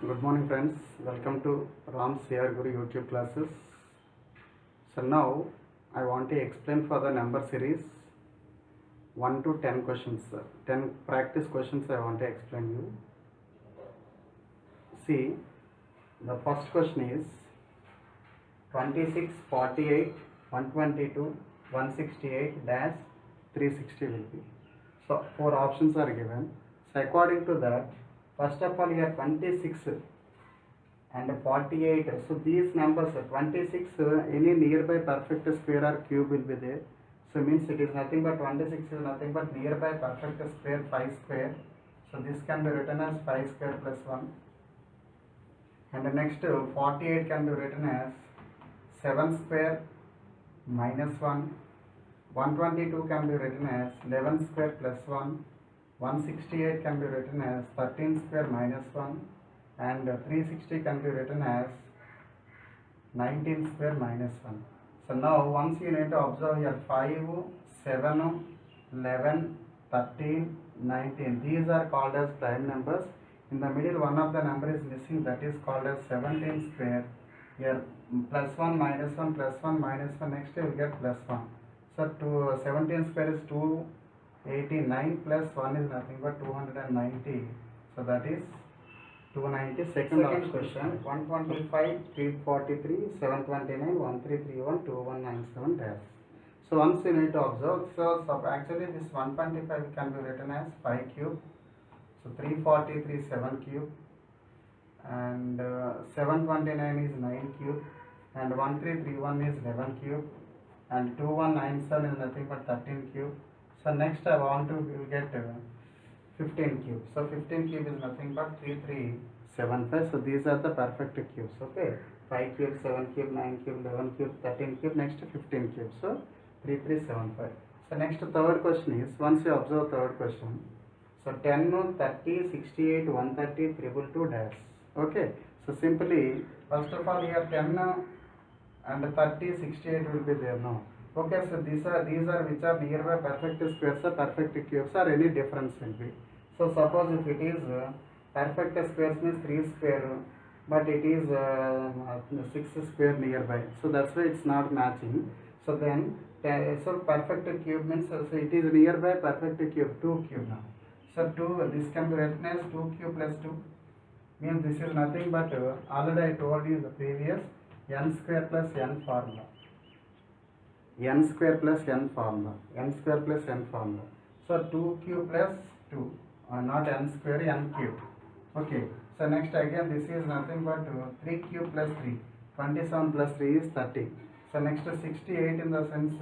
Good morning friends, welcome to Ram CR Guru YouTube classes. So now I want to explain for the number series 1 to 10 questions, 10 practice questions I want to explain you. See, the first question is 26, 48, 122, 168 dash 360 will be. So 4 options are given. So according to that, first of all here 26 and 48, so these numbers 26, any nearby perfect square or cube will be there, so means it is nothing but 26 is nothing but nearby perfect square 5 square, so this can be written as 5 square plus 1, and the next 48 can be written as 7 square minus 1, 122 can be written as 11 square plus 1, 168 can be written as 13 square minus 1, and 360 can be written as 19 square minus 1. So now once you need to observe here 5, 7, 11, 13, 19. These are called as prime numbers. In the middle one of the number is missing, that is called as 17 square. Here plus 1 minus 1 plus 1 minus 1, next you will get plus 1. So 17 square is 289 plus 1 is nothing but 290. So that is 290. Second question 125, 343, 729, 1331, 2197 dash. So once you need to observe, so actually this 125 can be written as 5 cube. So 343 7 cube, and 729 is 9 cube, and 1331 is 11 cube, and 2197 is nothing but 13 cube. So next I want to get 15 cube. So 15 cube is nothing but 3375. So these are the perfect cubes. Okay, 5 cube, 7 cube, 9 cube, 11 cube, 13 cube, next 15 cube. So 3375. So next third question is, once you observe third question, so 10, 30, 68, 130, 222 dash. Okay, so simply first of all here 10 and 30, 68 will be there now. Okay, so these are which are nearby perfect squares or perfect cubes, or any difference will be. So suppose if it is perfect squares means 3 square, but it is 6 square nearby, so that's why it's not matching. So then so perfect cube means, so it is nearby perfect cube, 2 cube now. So 2, this can be written as 2 cube plus 2, means this is nothing but already I told you the previous n square plus n formula. N square plus n formula, n square plus n formula. So 2 cube plus 2, not n square, n cube. Okay, so next again this is nothing but 3 cube plus 3, 27 plus 3 is 30. So next 68 in the sense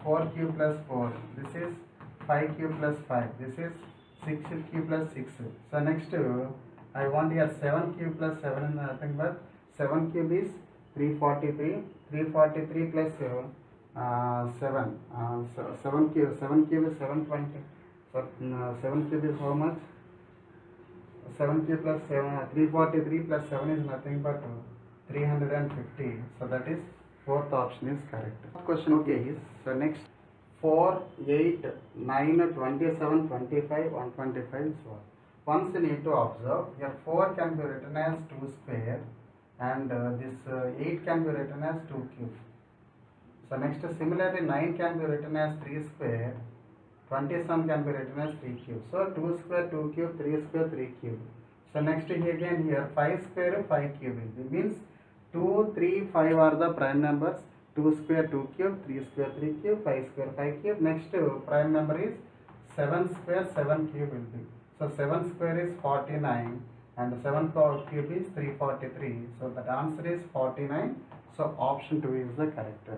4 cube plus 4, this is 5 cube plus 5, this is 6 cube plus 6. So next I want here 7 cube plus 7 is nothing but 7 cube is 343, 343 plus 7, 7 cube is 720. So 7 cube is how much? 7 cube plus 7, 343 plus 7 is nothing but 350. So that is fourth option is correct. Question okay is, so next 4, 8, 9, 27, 25, 125 is what? Once you need to observe, here 4 can be written as 2 square, and this 8 can be written as 2 cube. So next similarly 9 can be written as 3 square, 27 can be written as 3 cube. So 2 square, 2 cube, 3 square, 3 cube. So next again here 5 square, 5 cube will be, means 2, 3, 5 are the prime numbers. 2 square, 2 cube, 3 square, 3 cube, 5 square, 5 cube. Next prime number is 7 square, 7 cube will be. So 7 square is 49 and 7 cube is 343. So that answer is 49. So option 2 is the correct.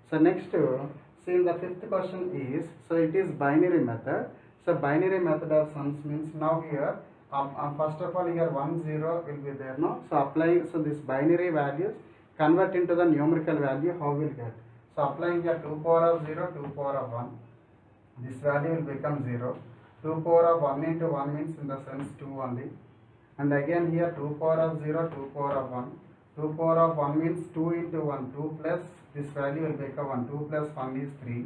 So next, see in the fifth question is, so it is binary method. So binary method of sums means now here, first of all here 1, 0 will be there now. So applying, so this binary values convert into the numerical value, how will get? So applying here 2 power of 0, 2 power of 1, this value will become 0. 2 power of 1 into 1 means in the sense 2 only, and again here 2 power of 0, 2 power of 1, 2 power of 1 means 2 into 1, 2 plus this value will become 1, 2 plus 1 is 3.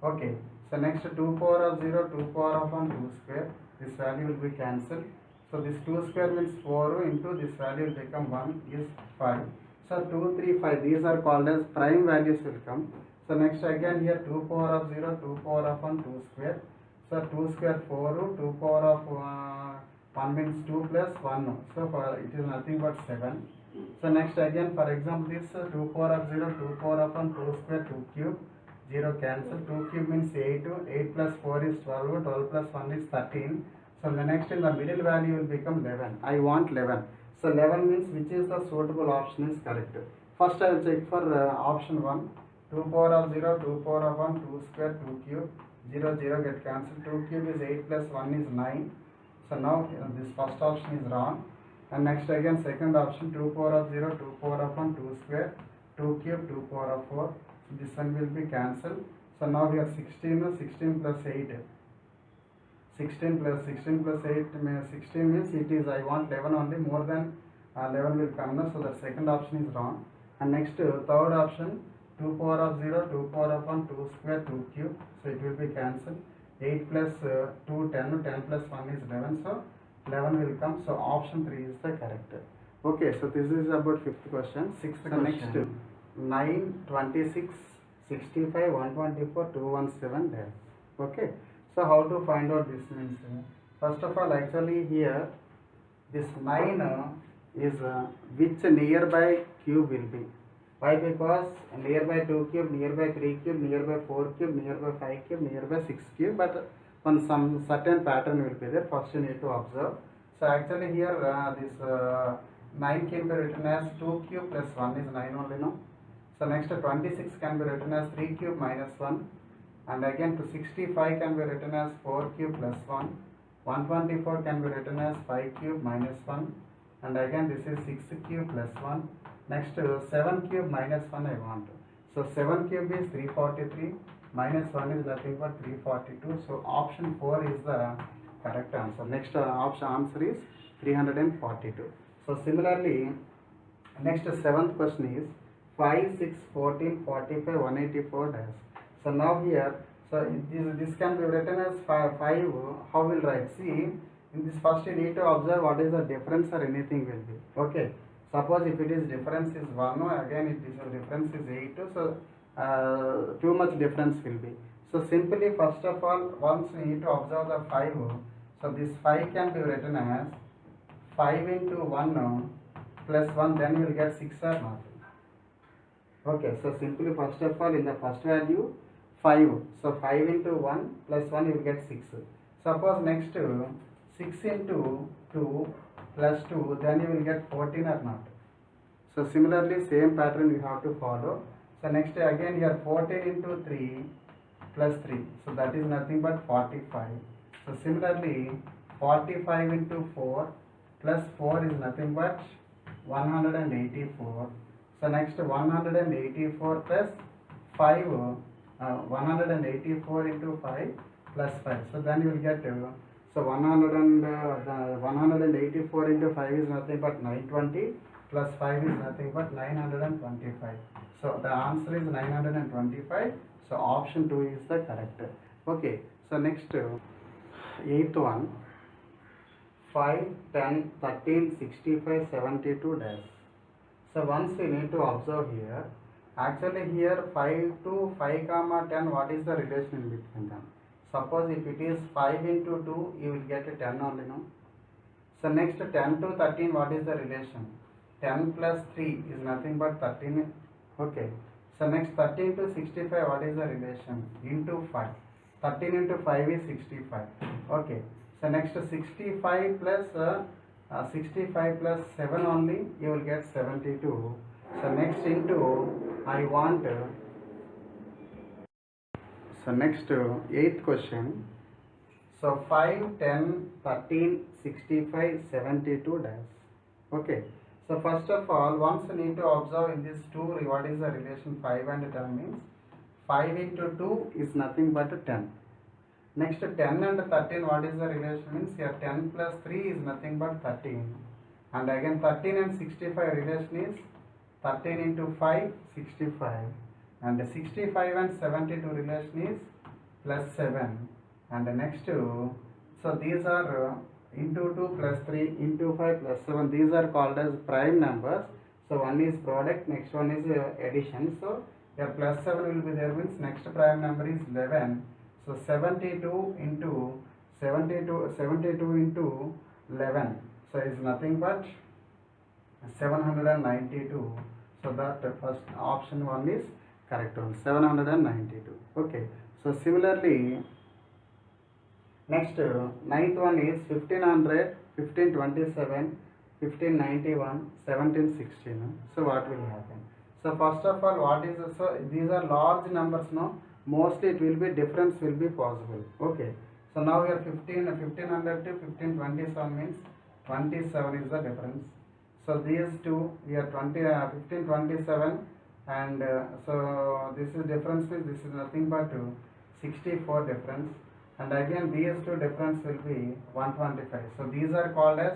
Okay, so next 2 power of 0, 2 power of 1, 2 square, this value will be cancelled. So this 2 square means 4 into this value will become 1 is 5. So 2, 3, 5, these are called as prime values will come. So next again here 2 power of 0, 2 power of 1, 2 square. So 2 square 4, 2 power of 1 means 2 plus 1. So for it is nothing but 7. So next again for example this 2 power of 0, 2 power of 1, 2 square, 2 cube, 0 cancel. 2 cube means 8, 8 plus 4 is 12, 12 plus 1 is 13. So the next in the middle value will become 11. I want 11. So 11 means which is the suitable option is correct. First I will check for option 1. 2 power of 0, 2 power of 1, 2 square, 2 cube, 0, 0 get cancelled. 2 cube is 8 plus 1 is 9. So now this first option is wrong. And next again second option 2 power of 0, 2 power of 1, 2 square, 2 cube, 2 power of 4. So this one will be cancelled. So now we have 16, 16 plus 8. 16 plus 16 plus 8 16 means it is I want 11 only, more than 11 will come now. So the second option is wrong. And next third option 2 power of 0, 2 power of 1, 2 square, 2 cube. So it will be cancelled. 8 plus 2 10, 10 plus 1 is 11. So 11 will come. So option 3 is the correct. Okay, so this is about fifth question. Sixth question. Next 9, 26, 65, 124, 217 dash. Okay. So how to find out this means? First of all, actually here this 9 is which nearby cube will be. Why? Because nearby 2 cube, nearby 3 cube, nearby 4 cube, nearby 5 cube, nearby 6 cube, but on some certain pattern will be there. First you need to observe. So actually here this 9 can be written as 2 cube plus 1 is 9 only, no? So next 26 can be written as 3 cube minus 1. And again to 65 can be written as 4 cube plus 1. 124 can be written as 5 cube minus 1. And again this is 6 cube plus 1. Next 7 cube minus 1 I want. So 7 cube is 343. Minus 1 is nothing but 342. So option 4 is the correct answer. Next option answer is 342. So similarly, next seventh question is 5, 6, 14, 45, 184 dash. So now here, so this can be written as 5. How will write? See, in this first you need to observe what is the difference or anything will be. Okay. Suppose if it is difference is 1, again it is difference is 8. So too much difference will be. So simply first of all, once we need to observe the 5. So this 5 can be written as 5 into 1 plus 1, then you will get 6 or not. Okay, so simply first of all in the first value 5. So 5 into 1 plus 1 you will get 6. Suppose next 6 into 2 plus 2, then you will get 14 or not. So similarly same pattern you have to follow. So next again here 14 into 3 plus 3. So that is nothing but 45. So similarly 45 into 4 plus 4 is nothing but 184. So next 184 plus 5, 184 into 5 plus 5. So then you will get, so 184 into 5 is nothing but 920 plus 5 is nothing but 925. So the answer is 925. So option 2 is the correct. Okay. So next, eighth one, 5, 10, 13, 65, 72 dash. So once we need to observe here, actually here 5 to 5 comma 10, what is the relation between them? Suppose if it is 5 into 2, you will get a 10 only, no? So next 10 to 13, what is the relation? 10 plus 3 is nothing but 13. Okay. So next 13 to 65, what is the relation? Into 5. 13 into 5 is 65. Okay. So next 65 plus 7 only, you will get 72. So next into, I want, so next 8th question. So 5, 10, 13, 65, 72 dash. Okay. So first of all, once you need to observe in this 2, what is the relation 5 and 10 means? 5 into 2 is nothing but 10. Next 10 and 13, what is the relation means? Here 10 plus 3 is nothing but 13. And again 13 and 65 relation is 13 into 5, 65. And 65 and 72 relation is plus 7. And the next two, so these are into 2 plus 3 into 5 plus 7. These are called as prime numbers. So one is product, next one is addition. So your plus 7 will be there, means next prime number is 11. So 72 into 72 into 11. So is nothing but 792. So that first option one is correct one, 792. Okay. So similarly, next ninth one is 1500, 1527, 1591, 1716. So what will happen? So first of all, what is so these are large numbers now. Mostly it will be difference will be possible. Okay. So now here 1500 to 1527 means 27 is the difference. So these two here 1527 and so this is difference means this is nothing but 64 difference, and again these two difference will be 125. So these are called as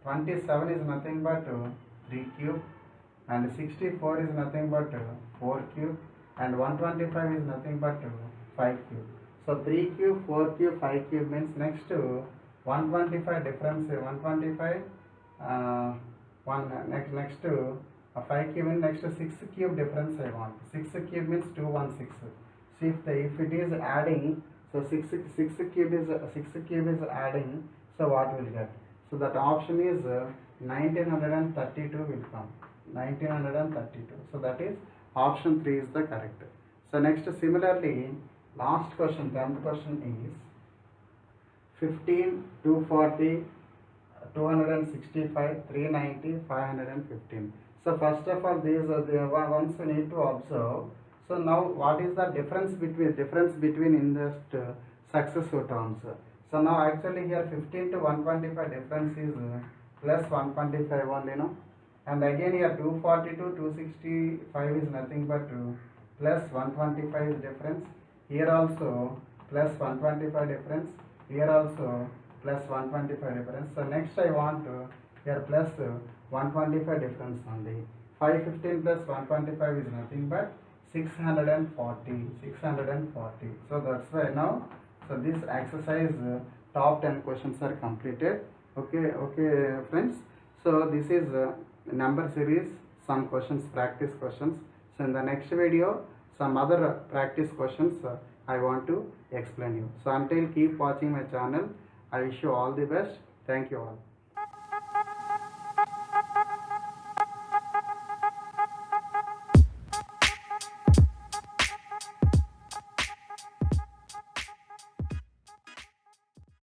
27 is nothing but 3 cube and 64 is nothing but 4 cube and 125 is nothing but 5 cube. So 3 cube, 4 cube, 5 cube means next to 125 difference 125 next to 5 cube and next to 6 cube difference I want. 6 cube means 216. So if it is adding, so 6 cube is adding, so what will get? So that option is 1932 will come. 1932. So that is option 3 is the correct. So next similarly, last question, 10th question is 15, 240, 265, 390, 515. So first of all, these are the ones we need to observe. So now what is the difference between in the successive terms? So now actually here 15 to 125 difference is plus 125 only, no? And again here 240 to 265 is nothing but plus 125 is difference. Here also plus 125 difference. Here also plus 125 difference. So next I want here plus 125 difference only. 515 plus 125 is nothing but 640. So that's why now, so this exercise top 10 questions are completed. Okay friends. So this is number series, some questions, practice questions. So in the next video, some other practice questions I want to explain you. So until keep watching my channel. I wish you all the best. Thank you all.